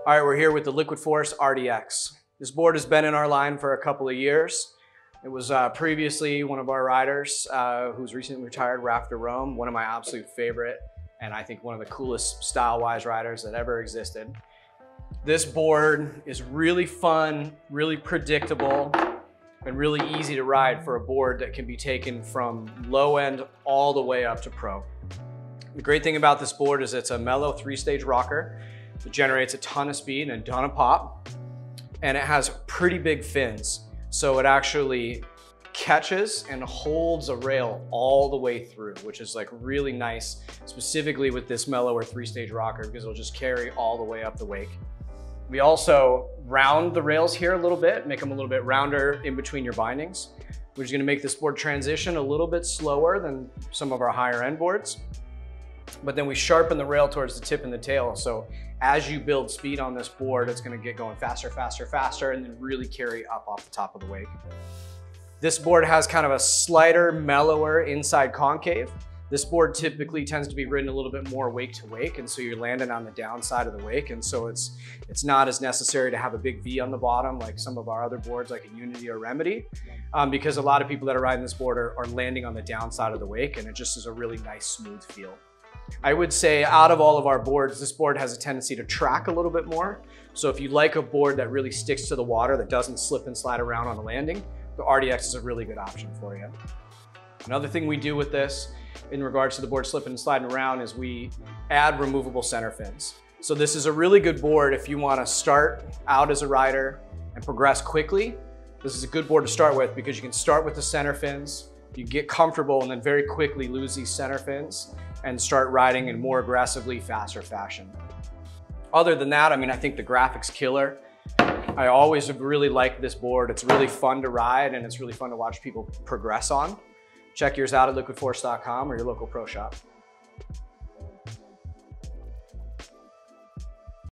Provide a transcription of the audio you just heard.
All right, we're here with the Liquid Force RDX. This board has been in our line for a couple of years. It was previously one of our riders who's recently retired, Rafter Rome, one of my absolute favorite, and I think one of the coolest style-wise riders that ever existed. This board is really fun, really predictable, and really easy to ride for a board that can be taken from low end all the way up to pro. The great thing about this board is it's a mellow 3-stage rocker. It generates a ton of speed and a ton of pop, and it has pretty big fins. So it actually catches and holds a rail all the way through, which is like really nice, specifically with this mellower 3-stage rocker, because it'll just carry all the way up the wake. We also round the rails here a little bit, make them a little bit rounder in between your bindings, which is gonna make this board transition a little bit slower than some of our higher end boards. But then we sharpen the rail towards the tip and the tail. So as you build speed on this board, it's gonna get going faster, faster, faster, and then really carry up off the top of the wake. This board has kind of a slighter, mellower inside concave. This board typically tends to be ridden a little bit more wake to wake, and so you're landing on the downside of the wake, and so it's not as necessary to have a big V on the bottom like some of our other boards like a Unity or Remedy, because a lot of people that are riding this board are landing on the downside of the wake, and it just is a really nice smooth feel. I would say out of all of our boards, this board has a tendency to track a little bit more. So if you like a board that really sticks to the water, that doesn't slip and slide around on the landing, the RDX is a really good option for you. Another thing we do with this in regards to the board slipping and sliding around is we add removable center fins. So this is a really good board if you want to start out as a rider and progress quickly. This is a good board to start with because you can start with the center fins, you get comfortable, and then very quickly lose these center fins and start riding in more aggressively, faster fashion. Other than that, I mean, I think the graphics killer. I always have really liked this board. It's really fun to ride, and it's really fun to watch people progress on. Check yours out at liquidforce.com or your local pro shop.